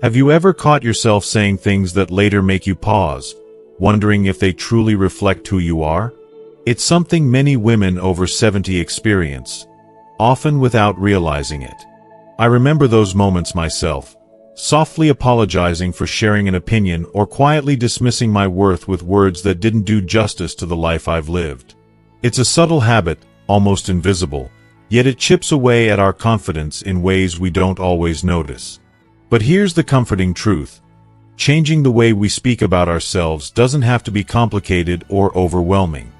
Have you ever caught yourself saying things that later make you pause, wondering if they truly reflect who you are? It's something many women over 70 experience, often without realizing it. I remember those moments myself, softly apologizing for sharing an opinion or quietly dismissing my worth with words that didn't do justice to the life I've lived. It's a subtle habit, almost invisible, yet it chips away at our confidence in ways we don't always notice. But here's the comforting truth. Changing the way we speak about ourselves doesn't have to be complicated or overwhelming.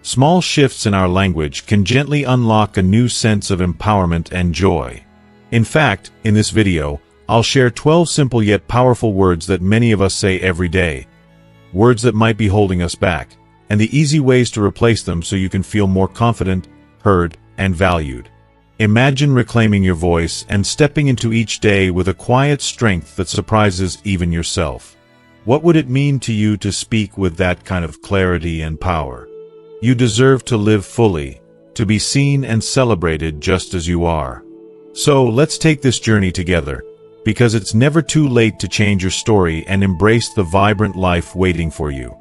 Small shifts in our language can gently unlock a new sense of empowerment and joy. In fact, in this video, I'll share 12 simple yet powerful words that many of us say every day. Words that might be holding us back, and the easy ways to replace them so you can feel more confident, heard, and valued. Imagine reclaiming your voice and stepping into each day with a quiet strength that surprises even yourself. What would it mean to you to speak with that kind of clarity and power? You deserve to live fully, to be seen and celebrated just as you are. So let's take this journey together, because it's never too late to change your story and embrace the vibrant life waiting for you.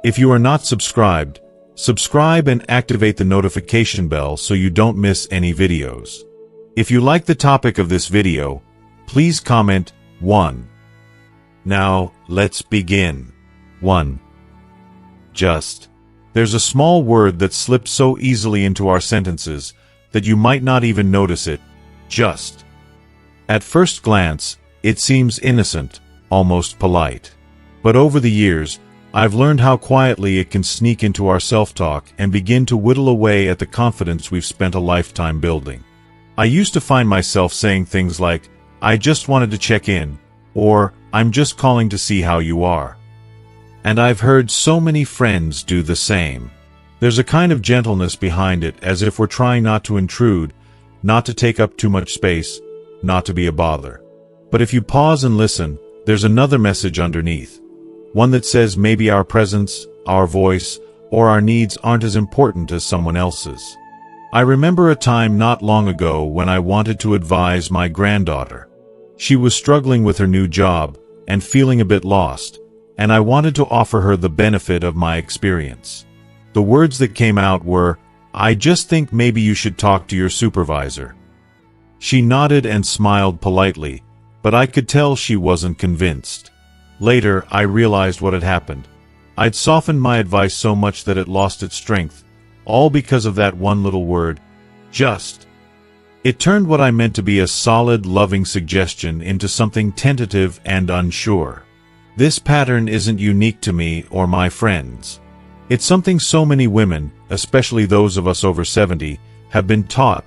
If you are not subscribed, subscribe and activate the notification bell so you don't miss any videos. If you like the topic of this video, please comment 1. Now, let's begin. 1. Just. There's a small word that slips so easily into our sentences that you might not even notice it. Just. At first glance, it seems innocent, almost polite. But over the years, I've learned how quietly it can sneak into our self-talk and begin to whittle away at the confidence we've spent a lifetime building. I used to find myself saying things like, "I just wanted to check in," or "I'm just calling to see how you are." And I've heard so many friends do the same. There's a kind of gentleness behind it, as if we're trying not to intrude, not to take up too much space, not to be a bother. But if you pause and listen, there's another message underneath. One that says maybe our presence, our voice, or our needs aren't as important as someone else's. I remember a time not long ago when I wanted to advise my granddaughter. She was struggling with her new job and feeling a bit lost, and I wanted to offer her the benefit of my experience. The words that came out were, "I just think maybe you should talk to your supervisor." She nodded and smiled politely, but I could tell she wasn't convinced. Later, I realized what had happened. I'd softened my advice so much that it lost its strength, all because of that one little word, just. It turned what I meant to be a solid, loving suggestion into something tentative and unsure. This pattern isn't unique to me or my friends. It's something so many women, especially those of us over 70, have been taught.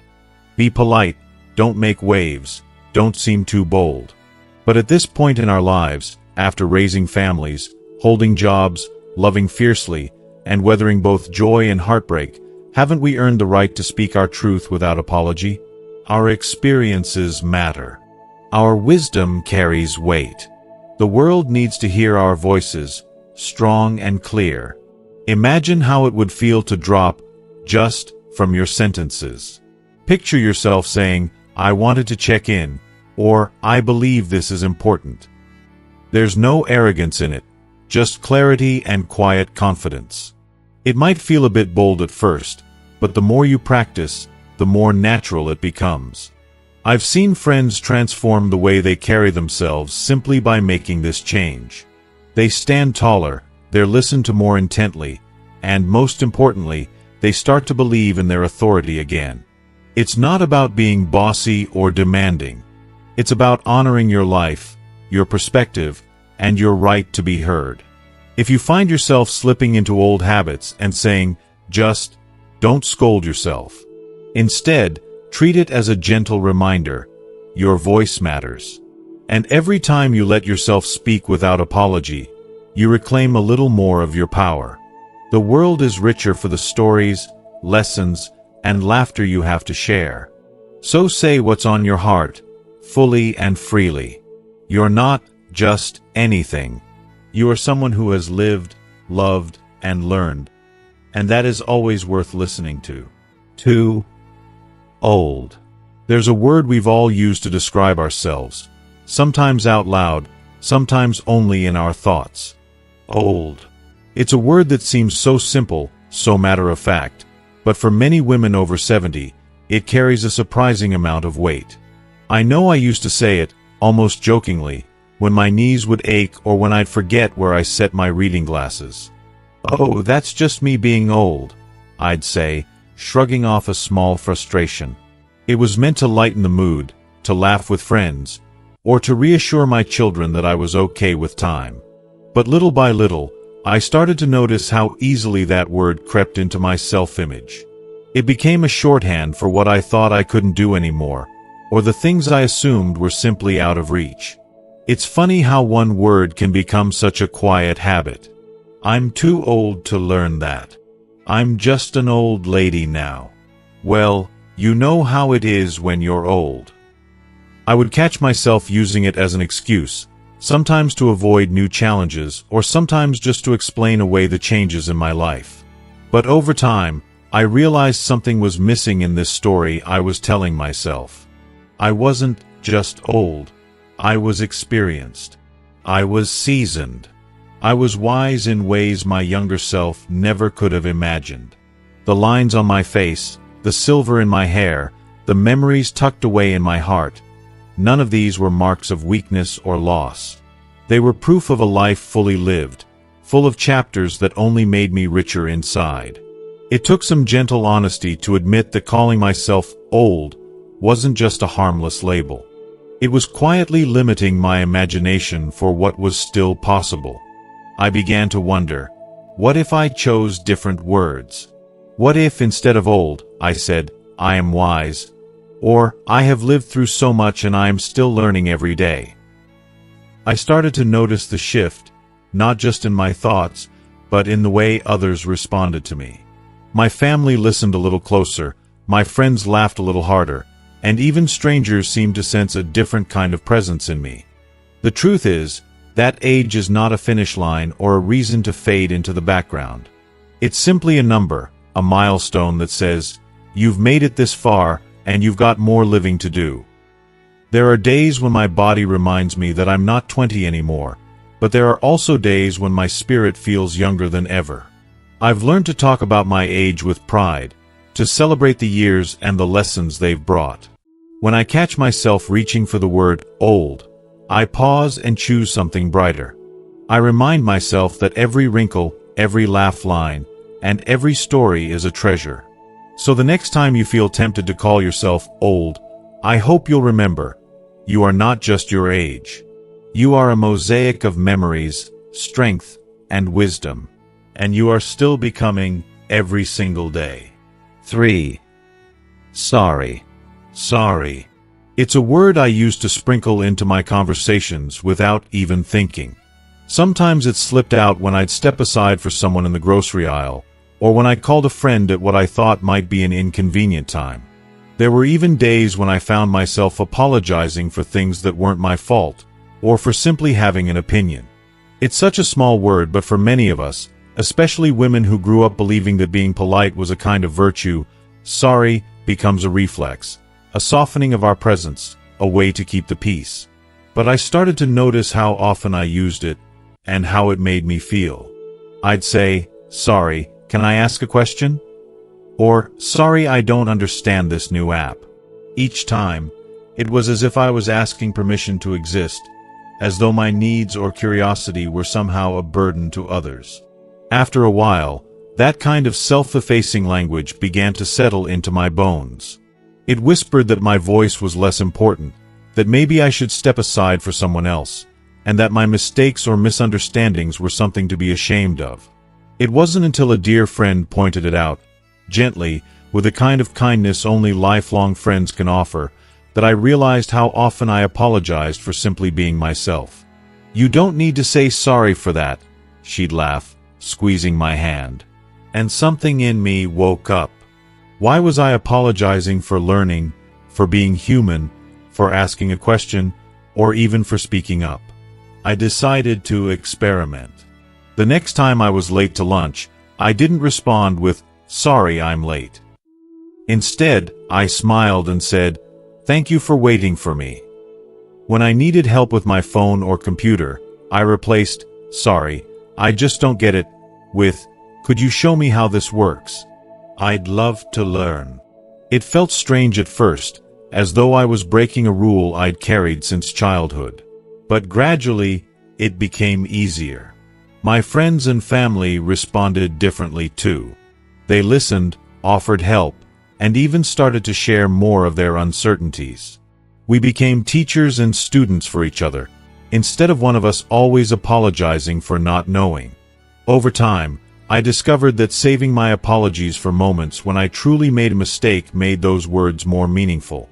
Be polite, don't make waves, don't seem too bold. But at this point in our lives, after raising families, holding jobs, loving fiercely, and weathering both joy and heartbreak, haven't we earned the right to speak our truth without apology? Our experiences matter. Our wisdom carries weight. The world needs to hear our voices, strong and clear. Imagine how it would feel to drop "just" from your sentences. Picture yourself saying, "I wanted to check in," or "I believe this is important." There's no arrogance in it, just clarity and quiet confidence. It might feel a bit bold at first, but the more you practice, the more natural it becomes. I've seen friends transform the way they carry themselves simply by making this change. They stand taller, they're listened to more intently, and most importantly, they start to believe in their authority again. It's not about being bossy or demanding. It's about honoring your life, your perspective, and your right to be heard. If you find yourself slipping into old habits and saying, "just," don't scold yourself. Instead, treat it as a gentle reminder. Your voice matters. And every time you let yourself speak without apology, you reclaim a little more of your power. The world is richer for the stories, lessons, and laughter you have to share. So say what's on your heart, fully and freely. You're not just anything. You are someone who has lived, loved, and learned, and that is always worth listening to. 2. Old. There's a word we've all used to describe ourselves, sometimes out loud, sometimes only in our thoughts. Old. It's a word that seems so simple, so matter-of-fact, but for many women over 70, it carries a surprising amount of weight. I know I used to say it, almost jokingly, when my knees would ache or when I'd forget where I set my reading glasses. "Oh, that's just me being old," I'd say, shrugging off a small frustration. It was meant to lighten the mood, to laugh with friends, or to reassure my children that I was okay with time. But little by little, I started to notice how easily that word crept into my self-image. It became a shorthand for what I thought I couldn't do anymore, or the things I assumed were simply out of reach. It's funny how one word can become such a quiet habit. "I'm too old to learn that. I'm just an old lady now." Well, you know how it is when you're old. I would catch myself using it as an excuse, sometimes to avoid new challenges, or sometimes just to explain away the changes in my life. But over time, I realized something was missing in this story I was telling myself. I wasn't just old. I was experienced. I was seasoned. I was wise in ways my younger self never could have imagined. The lines on my face, the silver in my hair, the memories tucked away in my heart, none of these were marks of weakness or loss. They were proof of a life fully lived, full of chapters that only made me richer inside. It took some gentle honesty to admit that calling myself old wasn't just a harmless label. It was quietly limiting my imagination for what was still possible. I began to wonder, what if I chose different words? What if instead of old, I said, I am wise, or I have lived through so much and I am still learning every day? I started to notice the shift, not just in my thoughts, but in the way others responded to me. My family listened a little closer, my friends laughed a little harder, and even strangers seemed to sense a different kind of presence in me. The truth is, that age is not a finish line or a reason to fade into the background. It's simply a number, a milestone that says, you've made it this far, and you've got more living to do. There are days when my body reminds me that I'm not 20 anymore, but there are also days when my spirit feels younger than ever. I've learned to talk about my age with pride, to celebrate the years and the lessons they've brought. When I catch myself reaching for the word old, I pause and choose something brighter. I remind myself that every wrinkle, every laugh line, and every story is a treasure. So the next time you feel tempted to call yourself old, I hope you'll remember, you are not just your age. You are a mosaic of memories, strength, and wisdom. And you are still becoming every single day. 3. Sorry. Sorry. It's a word I use to sprinkle into my conversations without even thinking. Sometimes it slipped out when I'd step aside for someone in the grocery aisle, or when I called a friend at what I thought might be an inconvenient time. There were even days when I found myself apologizing for things that weren't my fault, or for simply having an opinion. It's such a small word, but for many of us, especially women who grew up believing that being polite was a kind of virtue, sorry becomes a reflex, a softening of our presence, a way to keep the peace. But I started to notice how often I used it, and how it made me feel. I'd say, sorry, can I ask a question? Or, sorry, I don't understand this new app. Each time, it was as if I was asking permission to exist, as though my needs or curiosity were somehow a burden to others. After a while, that kind of self-effacing language began to settle into my bones. It whispered that my voice was less important, that maybe I should step aside for someone else, and that my mistakes or misunderstandings were something to be ashamed of. It wasn't until a dear friend pointed it out, gently, with a kind of kindness only lifelong friends can offer, that I realized how often I apologized for simply being myself. "You don't need to say sorry for that," she'd laugh, squeezing my hand. And something in me woke up. Why was I apologizing for learning, for being human, for asking a question, or even for speaking up? I decided to experiment. The next time I was late to lunch, I didn't respond with, "Sorry, I'm late." Instead, I smiled and said, "Thank you for waiting for me." When I needed help with my phone or computer, I replaced, "Sorry, I just don't get it," with, "Could you show me how this works? I'd love to learn." It felt strange at first, as though I was breaking a rule I'd carried since childhood. But gradually, it became easier. My friends and family responded differently too. They listened, offered help, and even started to share more of their uncertainties. We became teachers and students for each other, instead of one of us always apologizing for not knowing. Over time, I discovered that saving my apologies for moments when I truly made a mistake made those words more meaningful.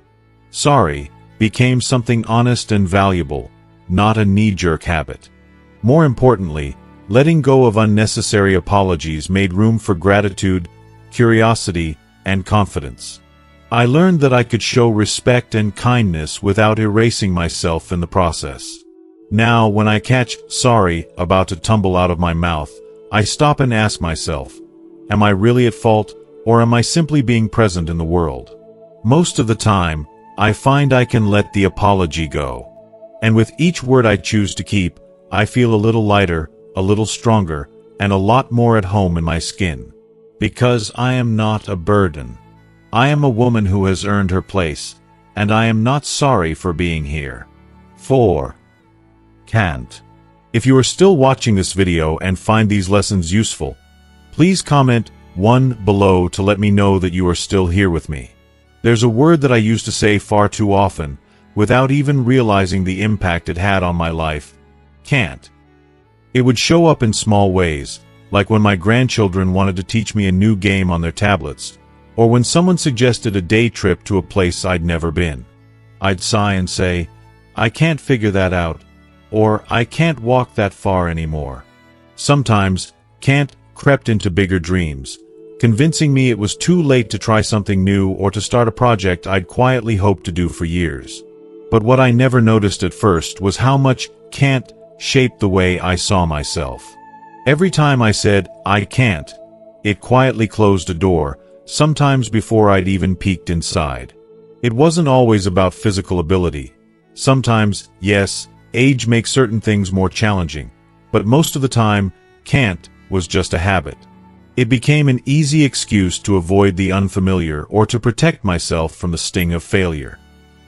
Sorry became something honest and valuable, not a knee-jerk habit. More importantly, letting go of unnecessary apologies made room for gratitude, curiosity, and confidence. I learned that I could show respect and kindness without erasing myself in the process. Now, when I catch "sorry" about to tumble out of my mouth, I stop and ask myself, am I really at fault, or am I simply being present in the world? Most of the time, I find I can let the apology go. And with each word I choose to keep, I feel a little lighter, a little stronger, and a lot more at home in my skin. Because I am not a burden. I am a woman who has earned her place, and I am not sorry for being here. 4. Cant. If you are still watching this video and find these lessons useful, please comment 1 below to let me know that you are still here with me. There's a word that I used to say far too often, without even realizing the impact it had on my life: can't. It would show up in small ways, like when my grandchildren wanted to teach me a new game on their tablets, or when someone suggested a day trip to a place I'd never been. I'd sigh and say, "I can't figure that out," or "I can't walk that far anymore." Sometimes, can't crept into bigger dreams, convincing me it was too late to try something new or to start a project I'd quietly hoped to do for years. But what I never noticed at first was how much can't shaped the way I saw myself. Every time I said, "I can't," it quietly closed a door, sometimes before I'd even peeked inside. It wasn't always about physical ability. Sometimes, yes, age makes certain things more challenging, but most of the time, can't was just a habit. It became an easy excuse to avoid the unfamiliar or to protect myself from the sting of failure.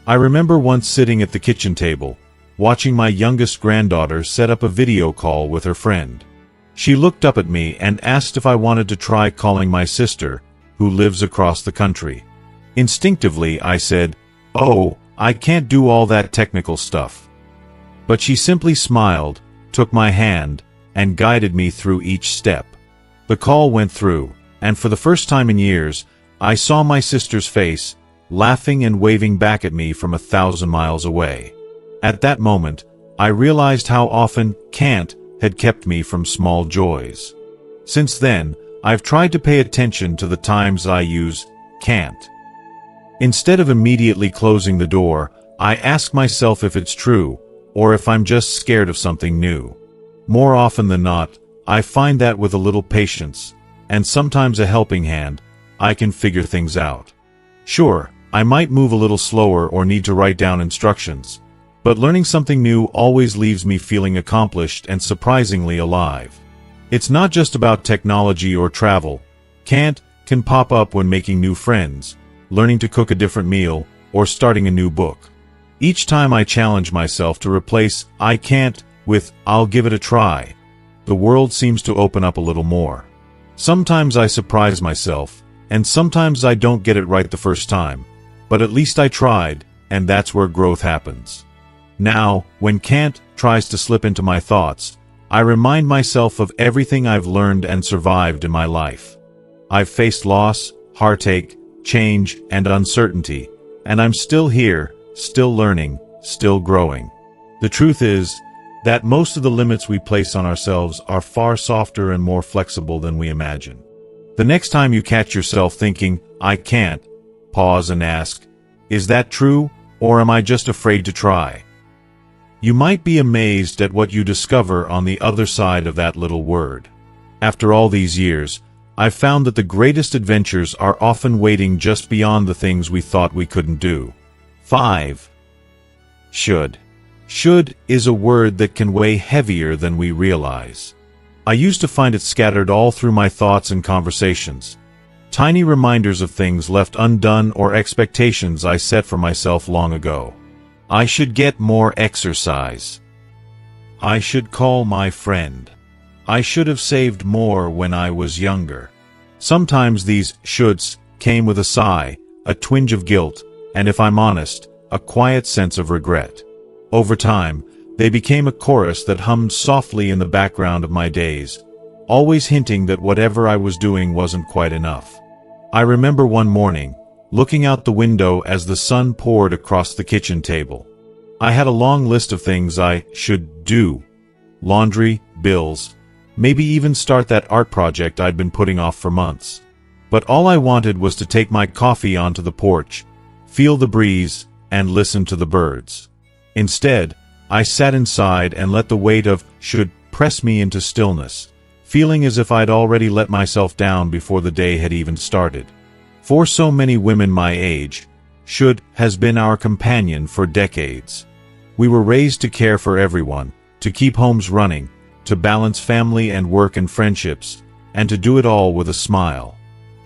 I remember once sitting at the kitchen table, watching my youngest granddaughter set up a video call with her friend. She looked up at me and asked if I wanted to try calling my sister, who lives across the country. Instinctively, I said, "Oh, I can't do all that technical stuff." But she simply smiled, took my hand, and guided me through each step. The call went through, and for the first time in years, I saw my sister's face, laughing and waving back at me from 1,000 miles away. At that moment, I realized how often can't had kept me from small joys. Since then, I've tried to pay attention to the times I use can't. Instead of immediately closing the door, I ask myself if it's true, or if I'm just scared of something new. More often than not, I find that with a little patience, and sometimes a helping hand, I can figure things out. Sure, I might move a little slower or need to write down instructions, but learning something new always leaves me feeling accomplished and surprisingly alive. It's not just about technology or travel. Can't can pop up when making new friends, learning to cook a different meal, or starting a new book. Each time I challenge myself to replace "I can't" with "I'll give it a try," the world seems to open up a little more. Sometimes I surprise myself, and sometimes I don't get it right the first time, but at least I tried, and that's where growth happens. Now, when can't tries to slip into my thoughts, I remind myself of everything I've learned and survived in my life. I've faced loss, heartache, change, and uncertainty, and I'm still here, still learning, still growing. The truth is that most of the limits we place on ourselves are far softer and more flexible than we imagine. The next time you catch yourself thinking, "I can't," pause and ask, is that true, or am I just afraid to try? You might be amazed at what you discover on the other side of that little word. After all these years, I've found that the greatest adventures are often waiting just beyond the things we thought we couldn't do. 5. Should. Should is a word that can weigh heavier than we realize. I used to find it scattered all through my thoughts and conversations. Tiny reminders of things left undone or expectations I set for myself long ago. I should get more exercise. I should call my friend. I should have saved more when I was younger. Sometimes these shoulds came with a sigh, a twinge of guilt, and if I'm honest, a quiet sense of regret. Over time, they became a chorus that hummed softly in the background of my days, always hinting that whatever I was doing wasn't quite enough. I remember one morning, looking out the window as the sun poured across the kitchen table. I had a long list of things I should do. Laundry, bills, maybe even start that art project I'd been putting off for months. But all I wanted was to take my coffee onto the porch, feel the breeze, and listen to the birds. Instead, I sat inside and let the weight of should press me into stillness, feeling as if I'd already let myself down before the day had even started. For so many women my age, should has been our companion for decades. We were raised to care for everyone, to keep homes running, to balance family and work and friendships, and to do it all with a smile.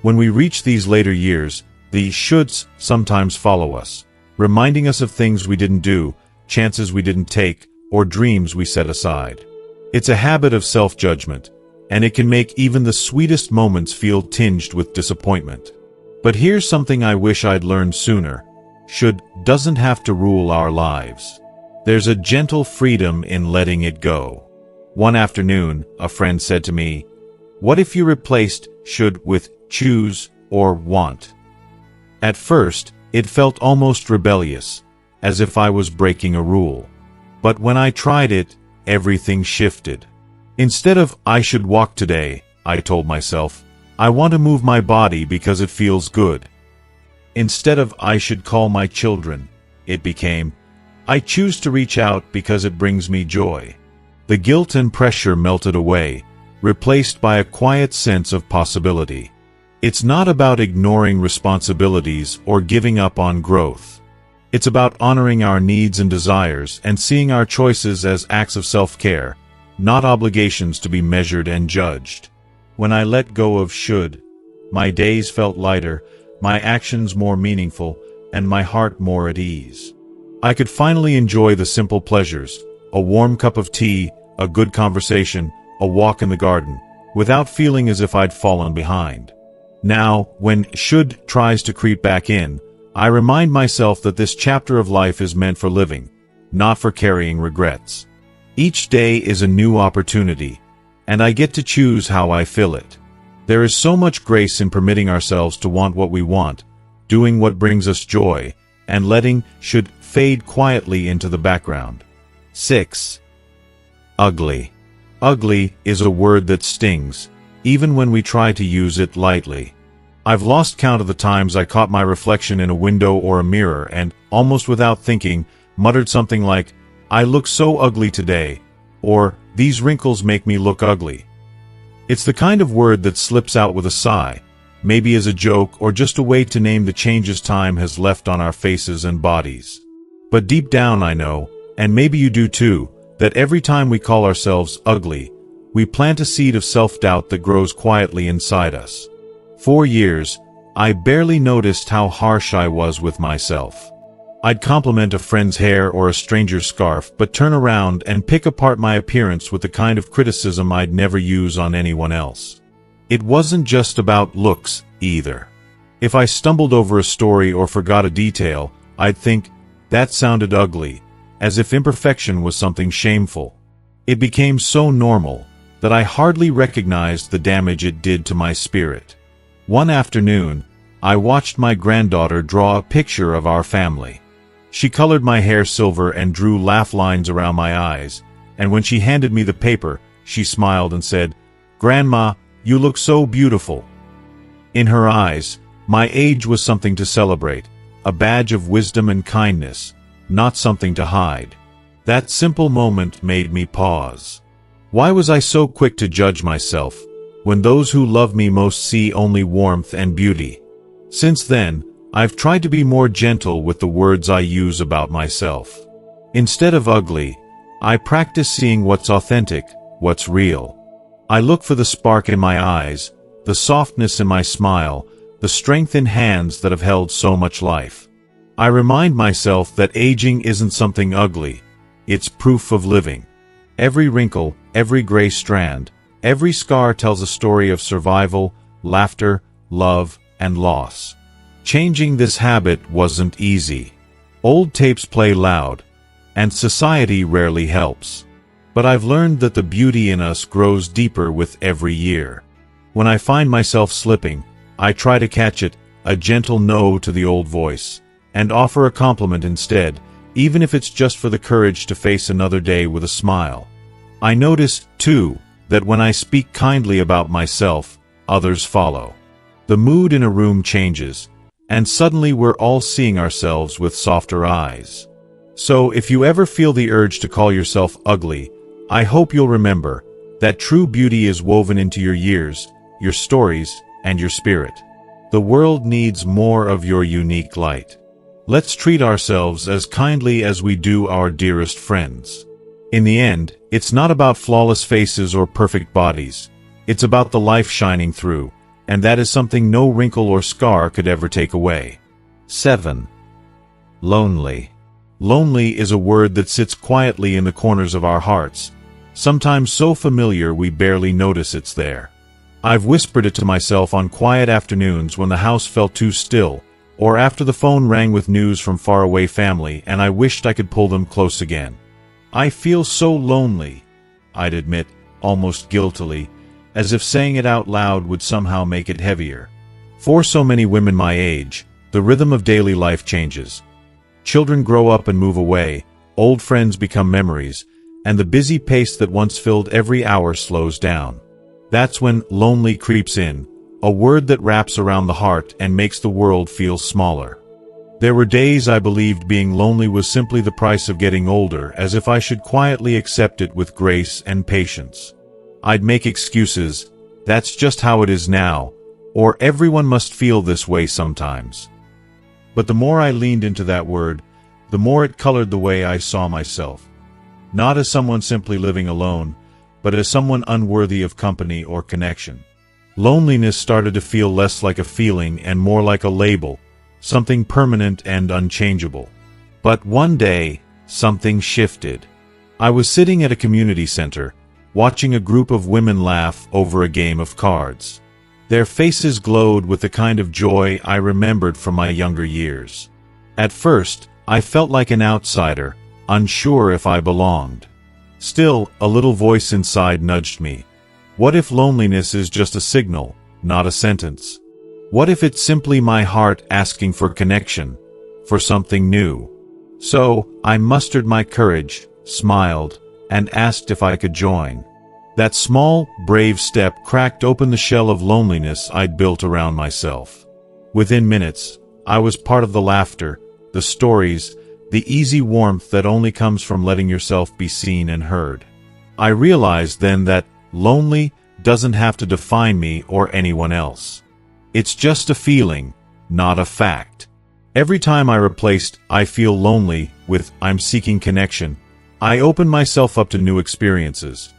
When we reach these later years, the shoulds sometimes follow us, reminding us of things we didn't do, chances we didn't take, or dreams we set aside. It's a habit of self-judgment, and it can make even the sweetest moments feel tinged with disappointment. But here's something I wish I'd learned sooner. Should doesn't have to rule our lives. There's a gentle freedom in letting it go. One afternoon, a friend said to me, "What if you replaced should with choose or want?" At first, it felt almost rebellious, as if I was breaking a rule. But when I tried it, everything shifted. Instead of "I should walk today," I told myself, "I want to move my body because it feels good." Instead of "I should call my children," it became, "I choose to reach out because it brings me joy." The guilt and pressure melted away, replaced by a quiet sense of possibility. It's not about ignoring responsibilities or giving up on growth. It's about honoring our needs and desires and seeing our choices as acts of self-care, not obligations to be measured and judged. When I let go of should, my days felt lighter, my actions more meaningful, and my heart more at ease. I could finally enjoy the simple pleasures, a warm cup of tea, a good conversation, a walk in the garden, without feeling as if I'd fallen behind. Now, when should tries to creep back in, I remind myself that this chapter of life is meant for living, not for carrying regrets. Each day is a new opportunity, and I get to choose how I fill it. There is so much grace in permitting ourselves to want what we want, doing what brings us joy, and letting should fade quietly into the background. 6. Ugly. Ugly is a word that stings, even when we try to use it lightly. I've lost count of the times I caught my reflection in a window or a mirror and, almost without thinking, muttered something like, "I look so ugly today," or "These wrinkles make me look ugly." It's the kind of word that slips out with a sigh, maybe as a joke or just a way to name the changes time has left on our faces and bodies. But deep down I know, and maybe you do too, that every time we call ourselves ugly, we plant a seed of self-doubt that grows quietly inside us. For years, I barely noticed how harsh I was with myself. I'd compliment a friend's hair or a stranger's scarf, but turn around and pick apart my appearance with the kind of criticism I'd never use on anyone else. It wasn't just about looks, either. If I stumbled over a story or forgot a detail, I'd think, "That sounded ugly," as if imperfection was something shameful. It became so normal that I hardly recognized the damage it did to my spirit. One afternoon, I watched my granddaughter draw a picture of our family. She colored my hair silver and drew laugh lines around my eyes, and when she handed me the paper, she smiled and said, "Grandma, you look so beautiful." In her eyes, my age was something to celebrate, a badge of wisdom and kindness, not something to hide. That simple moment made me pause. Why was I so quick to judge myself, when those who love me most see only warmth and beauty? Since then, I've tried to be more gentle with the words I use about myself. Instead of ugly, I practice seeing what's authentic, what's real. I look for the spark in my eyes, the softness in my smile, the strength in hands that have held so much life. I remind myself that aging isn't something ugly, it's proof of living. Every wrinkle, every gray strand, every scar tells a story of survival, laughter, love, and loss. Changing this habit wasn't easy. Old tapes play loud, and society rarely helps. But I've learned that the beauty in us grows deeper with every year. When I find myself slipping, I try to catch it, a gentle no to the old voice, and offer a compliment instead, even if it's just for the courage to face another day with a smile. I notice, too, that when I speak kindly about myself, others follow. The mood in a room changes, and suddenly we're all seeing ourselves with softer eyes. So if you ever feel the urge to call yourself ugly, I hope you'll remember that true beauty is woven into your years, your stories, and your spirit. The world needs more of your unique light. Let's treat ourselves as kindly as we do our dearest friends. In the end, it's not about flawless faces or perfect bodies. It's about the life shining through, and that is something no wrinkle or scar could ever take away. 7. Lonely. Lonely is a word that sits quietly in the corners of our hearts, sometimes so familiar we barely notice it's there. I've whispered it to myself on quiet afternoons when the house felt too still, or after the phone rang with news from faraway family and I wished I could pull them close again. I feel so lonely, I'd admit, almost guiltily, as if saying it out loud would somehow make it heavier. For so many women my age, the rhythm of daily life changes. Children grow up and move away, old friends become memories, and the busy pace that once filled every hour slows down. That's when lonely creeps in, a word that wraps around the heart and makes the world feel smaller. There were days I believed being lonely was simply the price of getting older, as if I should quietly accept it with grace and patience. I'd make excuses, that's just how it is now, or everyone must feel this way sometimes. But the more I leaned into that word, the more it colored the way I saw myself. Not as someone simply living alone, but as someone unworthy of company or connection. Loneliness started to feel less like a feeling and more like a label, something permanent and unchangeable. But one day, something shifted. I was sitting at a community center, watching a group of women laugh over a game of cards. Their faces glowed with the kind of joy I remembered from my younger years. At first, I felt like an outsider, unsure if I belonged. Still, a little voice inside nudged me. What if loneliness is just a signal, not a sentence? What if it's simply my heart asking for connection, for something new? So, I mustered my courage, smiled, and asked if I could join. That small, brave step cracked open the shell of loneliness I'd built around myself. Within minutes, I was part of the laughter, the stories, the easy warmth that only comes from letting yourself be seen and heard. I realized then that lonely doesn't have to define me or anyone else. It's just a feeling, not a fact. Every time I replaced "I feel lonely" with "I'm seeking connection," I opened myself up to new experiences.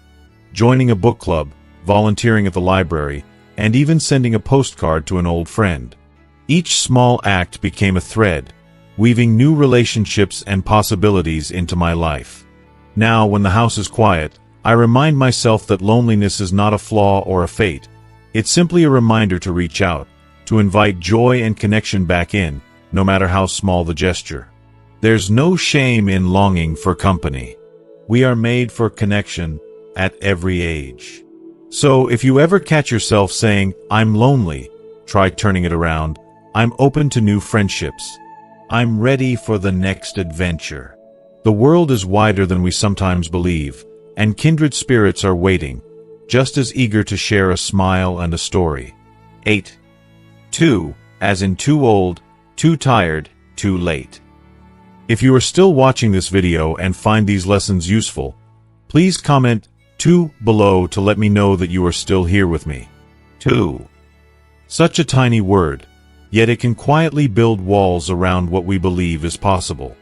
Joining a book club, volunteering at the library, and even sending a postcard to an old friend. Each small act became a thread, weaving new relationships and possibilities into my life. Now, when the house is quiet, I remind myself that loneliness is not a flaw or a fate. It's simply a reminder to reach out, to invite joy and connection back in, no matter how small the gesture. There's no shame in longing for company. We are made for connection at every age. So if you ever catch yourself saying, "I'm lonely," try turning it around. I'm open to new friendships. I'm ready for the next adventure. The world is wider than we sometimes believe, and kindred spirits are waiting, just as eager to share a smile and a story. 8. Too, as in too old, too tired, too late. If you are still watching this video and find these lessons useful, please comment "too" below to let me know that you are still here with me. 2. Such a tiny word, yet it can quietly build walls around what we believe is possible.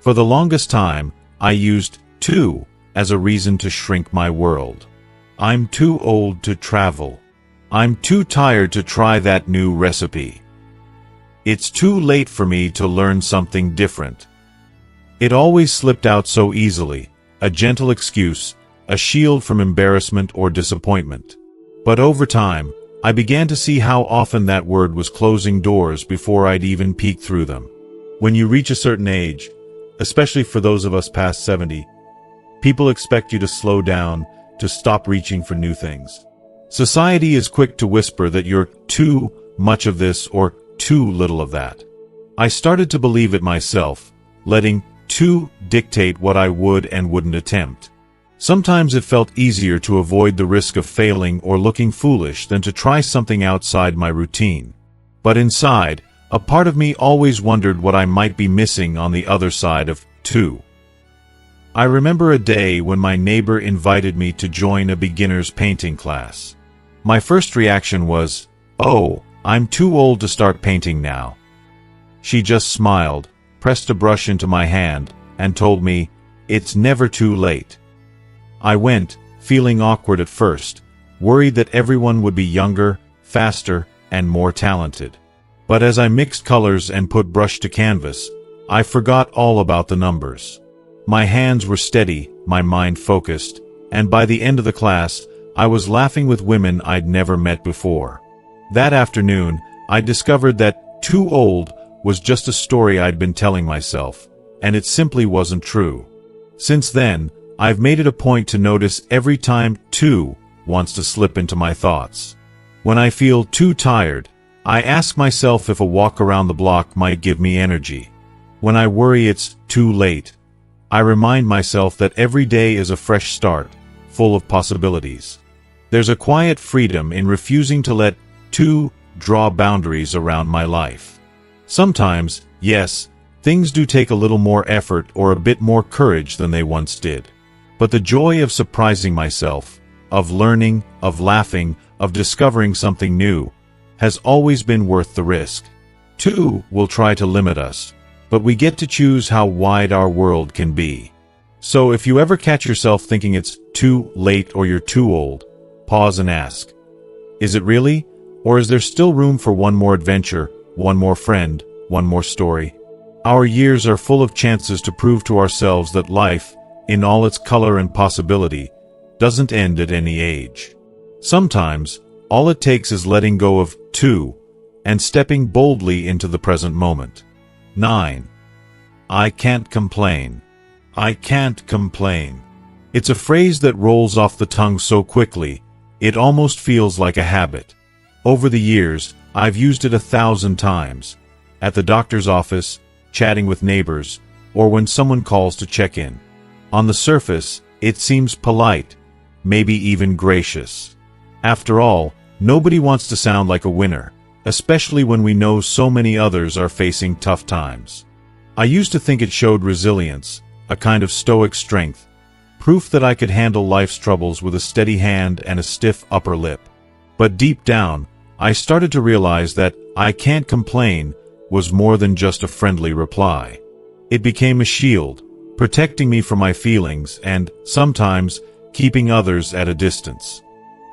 For the longest time, I used too as a reason to shrink my world. I'm too old to travel. I'm too tired to try that new recipe. It's too late for me to learn something different. It always slipped out so easily, a gentle excuse, a shield from embarrassment or disappointment. But over time, I began to see how often that word was closing doors before I'd even peeked through them. When you reach a certain age, especially for those of us past 70, people expect you to slow down, to stop reaching for new things. Society is quick to whisper that you're too much of this or too little of that. I started to believe it myself, letting too dictate what I would and wouldn't attempt. Sometimes it felt easier to avoid the risk of failing or looking foolish than to try something outside my routine. But inside, a part of me always wondered what I might be missing on the other side of too. I remember a day when my neighbor invited me to join a beginner's painting class. My first reaction was, "Oh, I'm too old to start painting now." She just smiled, pressed a brush into my hand, and told me, "It's never too late." I went, feeling awkward at first, worried that everyone would be younger, faster, and more talented. But as I mixed colors and put brush to canvas, I forgot all about the numbers. My hands were steady, my mind focused, and by the end of the class, I was laughing with women I'd never met before. That afternoon, I discovered that too old was just a story I'd been telling myself, and it simply wasn't true. Since then, I've made it a point to notice every time too wants to slip into my thoughts. When I feel too tired, I ask myself if a walk around the block might give me energy. When I worry it's too late, I remind myself that every day is a fresh start, full of possibilities. There's a quiet freedom in refusing to let too draw boundaries around my life. Sometimes, yes, things do take a little more effort or a bit more courage than they once did. But the joy of surprising myself, of learning, of laughing, of discovering something new, has always been worth the risk. Too will try to limit us, but we get to choose how wide our world can be. So if you ever catch yourself thinking it's too late or you're too old, pause and ask, is it really? Or is there still room for one more adventure, one more friend, one more story? Our years are full of chances to prove to ourselves that life, in all its color and possibility, doesn't end at any age. Sometimes, all it takes is letting go of too and stepping boldly into the present moment. 9. I can't complain. I can't complain. It's a phrase that rolls off the tongue so quickly, it almost feels like a habit. Over the years, I've used it 1,000 times. At the doctor's office, chatting with neighbors, or when someone calls to check in. On the surface, it seems polite, maybe even gracious. After all, nobody wants to sound like a winner, especially when we know so many others are facing tough times. I used to think it showed resilience, a kind of stoic strength, proof that I could handle life's troubles with a steady hand and a stiff upper lip. But deep down, I started to realize that I can't complain was more than just a friendly reply. It became a shield, protecting me from my feelings and, sometimes, keeping others at a distance.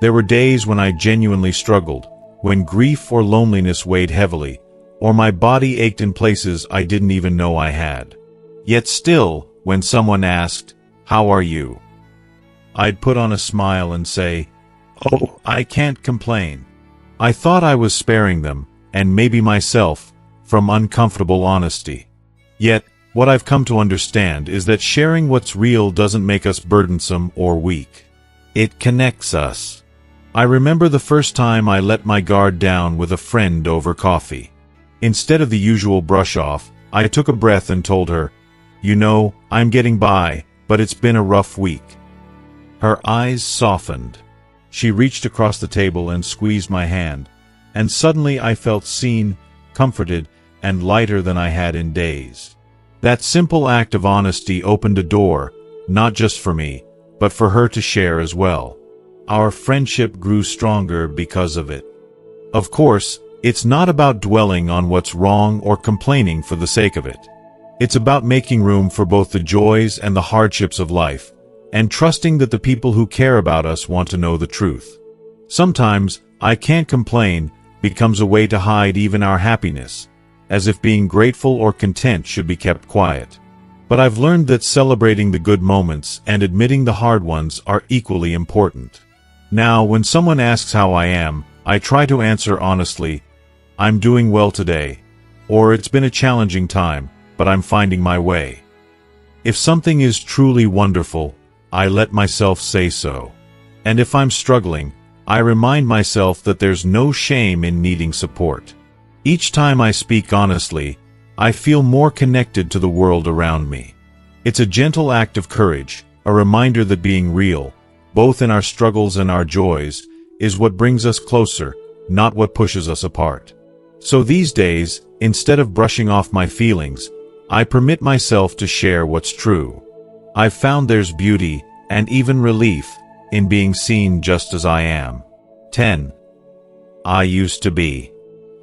There were days when I genuinely struggled, when grief or loneliness weighed heavily, or my body ached in places I didn't even know I had. Yet still, when someone asked, "How are you?" I'd put on a smile and say, "Oh, I can't complain." I thought I was sparing them, and maybe myself, from uncomfortable honesty. Yet, what I've come to understand is that sharing what's real doesn't make us burdensome or weak. It connects us. I remember the first time I let my guard down with a friend over coffee. Instead of the usual brush-off, I took a breath and told her, "You know, I'm getting by, but it's been a rough week." Her eyes softened. She reached across the table and squeezed my hand, and suddenly I felt seen, comforted, and lighter than I had in days. That simple act of honesty opened a door, not just for me, but for her to share as well. Our friendship grew stronger because of it. Of course, it's not about dwelling on what's wrong or complaining for the sake of it. It's about making room for both the joys and the hardships of life, and trusting that the people who care about us want to know the truth. Sometimes, "I can't complain" becomes a way to hide even our happiness, as if being grateful or content should be kept quiet. But I've learned that celebrating the good moments and admitting the hard ones are equally important. Now, when someone asks how I am, I try to answer honestly, "I'm doing well today," or "It's been a challenging time, but I'm finding my way." If something is truly wonderful, I let myself say so. And if I'm struggling, I remind myself that there's no shame in needing support. Each time I speak honestly, I feel more connected to the world around me. It's a gentle act of courage, a reminder that being real, both in our struggles and our joys, is what brings us closer, not what pushes us apart. So these days, instead of brushing off my feelings, I permit myself to share what's true. I've found there's beauty, and even relief, in being seen just as I am. 10. I used to be.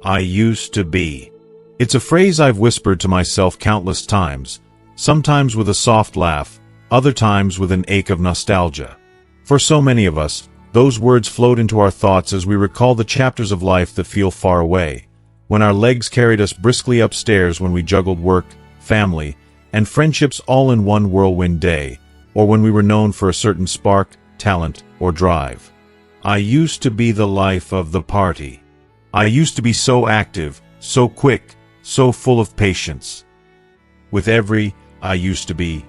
I used to be. It's a phrase I've whispered to myself countless times, sometimes with a soft laugh, other times with an ache of nostalgia. For so many of us, those words float into our thoughts as we recall the chapters of life that feel far away, when our legs carried us briskly upstairs when we juggled work, family, and friendships all in one whirlwind day, or when we were known for a certain spark, talent, or drive. I used to be the life of the party. I used to be so active, so quick, so full of patience. With every "I used to be,"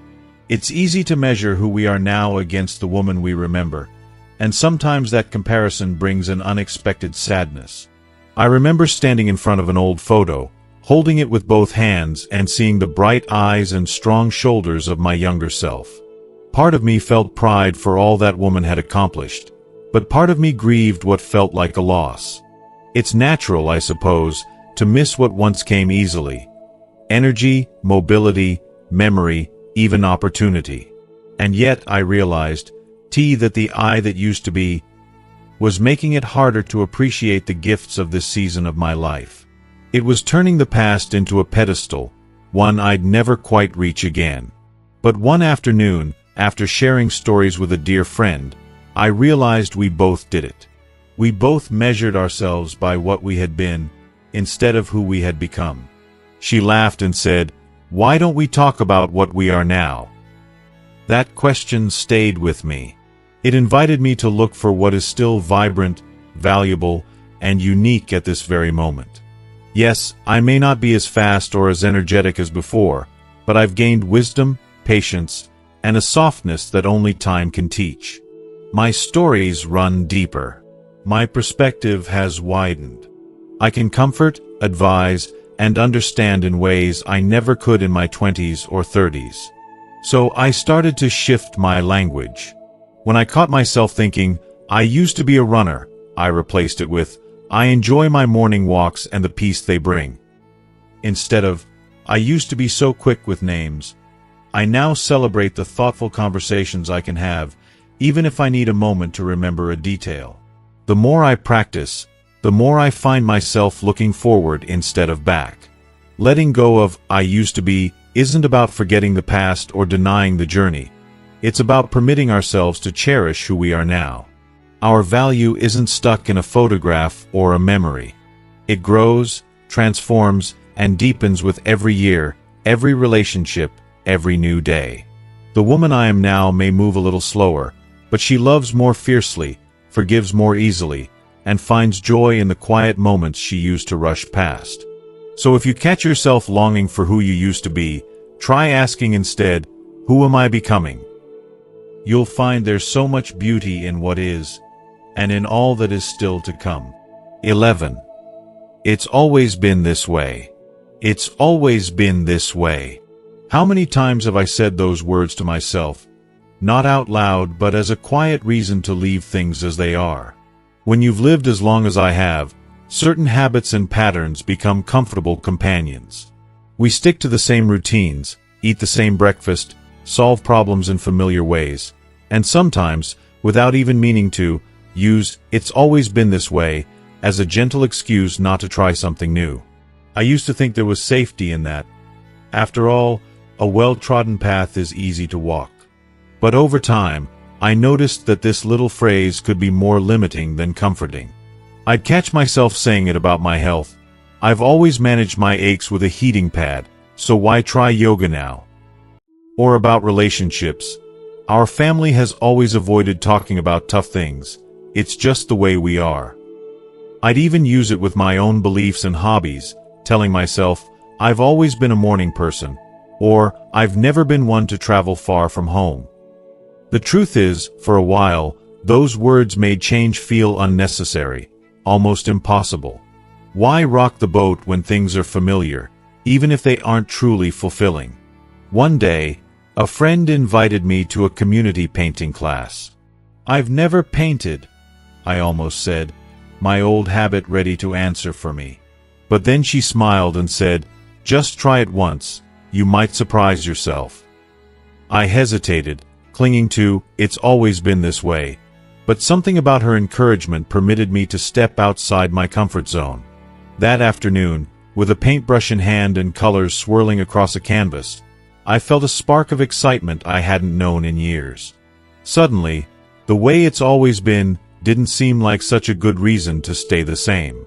it's easy to measure who we are now against the woman we remember, and sometimes that comparison brings an unexpected sadness. I remember standing in front of an old photo, holding it with both hands and seeing the bright eyes and strong shoulders of my younger self. Part of me felt pride for all that woman had accomplished, but part of me grieved what felt like a loss. It's natural, I suppose, to miss what once came easily. Energy, mobility, memory, even opportunity. And yet, I realized, that the I that used to be was making it harder to appreciate the gifts of this season of my life. It was turning the past into a pedestal, one I'd never quite reach again. But one afternoon, after sharing stories with a dear friend, I realized we both did it. We both measured ourselves by what we had been, instead of who we had become. She laughed and said, "Why don't we talk about what we are now?" That question stayed with me. It invited me to look for what is still vibrant, valuable, and unique at this very moment. Yes, I may not be as fast or as energetic as before, but I've gained wisdom, patience, and a softness that only time can teach. My stories run deeper. My perspective has widened. I can comfort, advise, and understand in ways I never could in my 20s or 30s. So I started to shift my language. When I caught myself thinking, "I used to be a runner," I replaced it with, "I enjoy my morning walks and the peace they bring." Instead of, "I used to be so quick with names," I now celebrate the thoughtful conversations I can have, even if I need a moment to remember a detail. The more I practice, the more I find myself looking forward instead of back. Letting go of "I used to be" isn't about forgetting the past or denying the journey. It's about permitting ourselves to cherish who we are now. Our value isn't stuck in a photograph or a memory. It grows, transforms, and deepens with every year, every relationship, every new day. The woman I am now may move a little slower, but she loves more fiercely, forgives more easily, and finds joy in the quiet moments she used to rush past. So if you catch yourself longing for who you used to be, try asking instead, "Who am I becoming?" You'll find there's so much beauty in what is, and in all that is still to come. 11. It's always been this way. It's always been this way. How many times have I said those words to myself, not out loud but as a quiet reason to leave things as they are? When you've lived as long as I have, certain habits and patterns become comfortable companions. We stick to the same routines, eat the same breakfast, solve problems in familiar ways, and sometimes, without even meaning to, use "it's always been this way" as a gentle excuse not to try something new. I used to think there was safety in that. After all, a well-trodden path is easy to walk. But over time, I noticed that this little phrase could be more limiting than comforting. I'd catch myself saying it about my health. I've always managed my aches with a heating pad, so why try yoga now? Or about relationships. Our family has always avoided talking about tough things. It's just the way we are. I'd even use it with my own beliefs and hobbies, telling myself, I've always been a morning person, or I've never been one to travel far from home. The truth is, for a while, those words made change feel unnecessary, almost impossible. Why rock the boat when things are familiar, even if they aren't truly fulfilling? One day, a friend invited me to a community painting class. I've never painted, I almost said, my old habit ready to answer for me. But then she smiled and said, just try it once, you might surprise yourself. I hesitated, clinging to, it's always been this way, but something about her encouragement permitted me to step outside my comfort zone. That afternoon, with a paintbrush in hand and colors swirling across a canvas, I felt a spark of excitement I hadn't known in years. Suddenly, the way it's always been didn't seem like such a good reason to stay the same.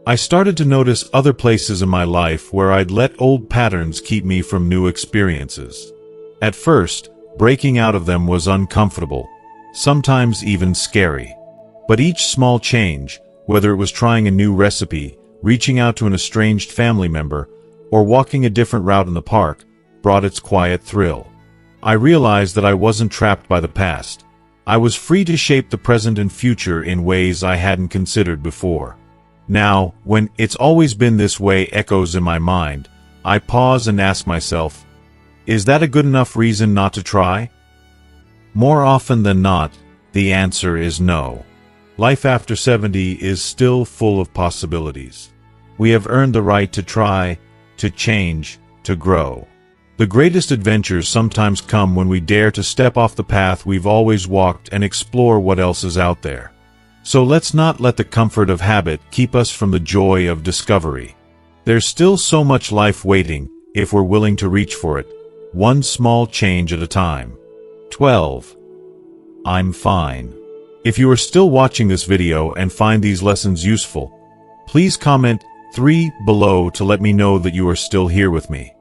I started to notice other places in my life where I'd let old patterns keep me from new experiences. At first, breaking out of them was uncomfortable, sometimes even scary. But each small change, whether it was trying a new recipe, reaching out to an estranged family member, or walking a different route in the park, brought its quiet thrill. I realized that I wasn't trapped by the past. I was free to shape the present and future in ways I hadn't considered before. Now, when "it's always been this way" echoes in my mind, I pause and ask myself, is that a good enough reason not to try? More often than not, the answer is no. Life after 70 is still full of possibilities. We have earned the right to try, to change, to grow. The greatest adventures sometimes come when we dare to step off the path we've always walked and explore what else is out there. So let's not let the comfort of habit keep us from the joy of discovery. There's still so much life waiting if we're willing to reach for it, one small change at a time. 12. I'm fine. If you are still watching this video and find these lessons useful, please comment 3 below to let me know that you are still here with me.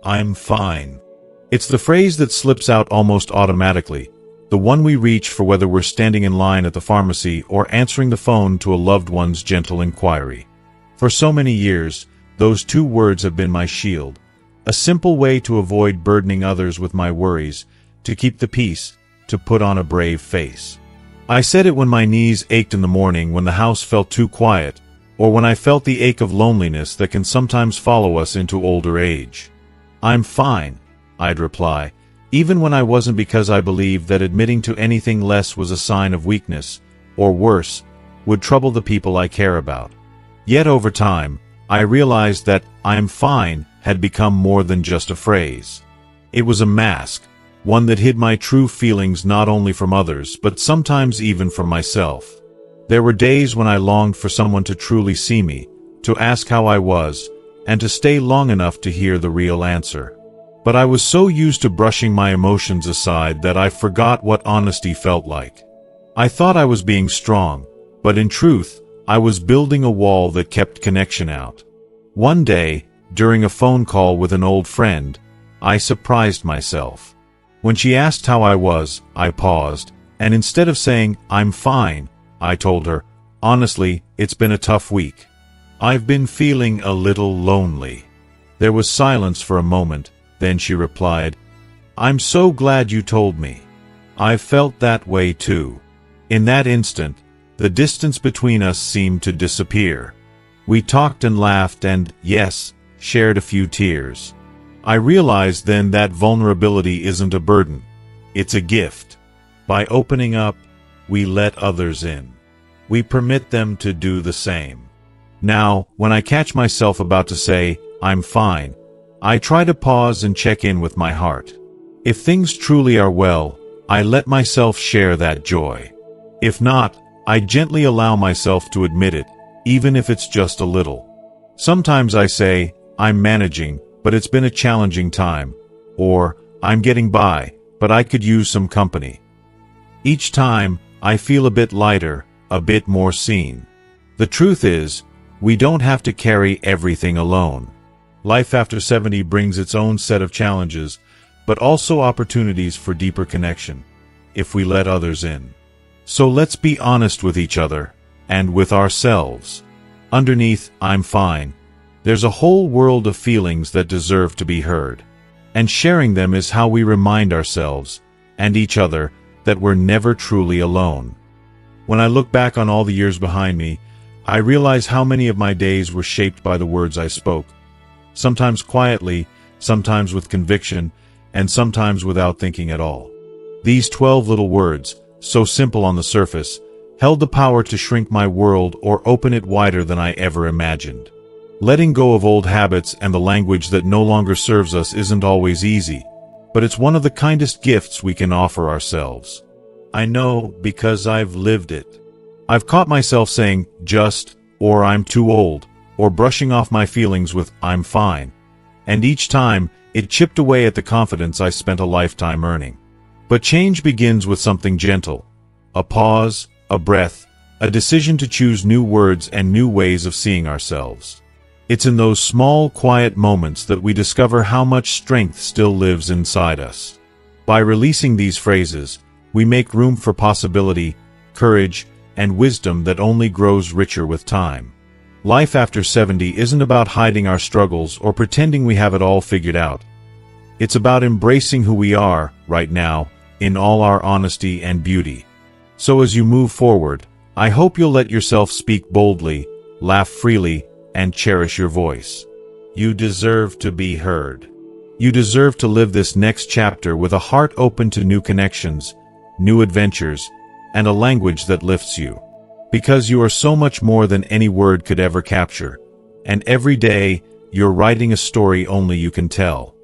I'm fine. It's the phrase that slips out almost automatically, the one we reach for whether we're standing in line at the pharmacy or answering the phone to a loved one's gentle inquiry. For so many years, those 2 words have been my shield, a simple way to avoid burdening others with my worries, to keep the peace, to put on a brave face. I said it when my knees ached in the morning, when the house felt too quiet, or when I felt the ache of loneliness that can sometimes follow us into older age. I'm fine, I'd reply, even when I wasn't, because I believed that admitting to anything less was a sign of weakness, or worse, would trouble the people I care about. Yet over time, I realized that "I'm fine" had become more than just a phrase. It was a mask, one that hid my true feelings not only from others but sometimes even from myself. There were days when I longed for someone to truly see me, to ask how I was, and to stay long enough to hear the real answer. But I was so used to brushing my emotions aside that I forgot what honesty felt like. I thought I was being strong, but in truth, I was building a wall that kept connection out. One day, during a phone call with an old friend, I surprised myself. When she asked how I was, I paused, and instead of saying, "I'm fine," I told her, "Honestly, it's been a tough week. I've been feeling a little lonely." There was silence for a moment, then she replied, "I'm so glad you told me. I felt that way too." In that instant, the distance between us seemed to disappear. We talked and laughed and, yes, shared a few tears. I realized then that vulnerability isn't a burden. It's a gift. By opening up, we let others in. We permit them to do the same. Now, when I catch myself about to say, "I'm fine," I try to pause and check in with my heart. If things truly are well, I let myself share that joy. If not, I gently allow myself to admit it, even if it's just a little. Sometimes I say, "I'm managing," but it's been a challenging time. Or, I'm getting by, but I could use some company. Each time, I feel a bit lighter, a bit more seen. The truth is, we don't have to carry everything alone. Life after 70 brings its own set of challenges, but also opportunities for deeper connection, if we let others in. So let's be honest with each other, and with ourselves. Underneath, I'm fine, there's a whole world of feelings that deserve to be heard. And sharing them is how we remind ourselves, and each other, that we're never truly alone. When I look back on all the years behind me, I realize how many of my days were shaped by the words I spoke. Sometimes quietly, sometimes with conviction, and sometimes without thinking at all. These 12 little words, so simple on the surface, held the power to shrink my world or open it wider than I ever imagined. Letting go of old habits and the language that no longer serves us isn't always easy, but it's one of the kindest gifts we can offer ourselves. I know because I've lived it. I've caught myself saying, just, or I'm too old, or brushing off my feelings with, I'm fine. And each time, it chipped away at the confidence I spent a lifetime earning. But change begins with something gentle. A pause, a breath, a decision to choose new words and new ways of seeing ourselves. It's in those small, quiet moments that we discover how much strength still lives inside us. By releasing these phrases, we make room for possibility, courage, and wisdom that only grows richer with time. Life after 70 isn't about hiding our struggles or pretending we have it all figured out. It's about embracing who we are, right now, in all our honesty and beauty. So as you move forward, I hope you'll let yourself speak boldly, laugh freely, and cherish your voice. You deserve to be heard. You deserve to live this next chapter with a heart open to new connections, new adventures, and a language that lifts you. Because you are so much more than any word could ever capture, and every day, you're writing a story only you can tell.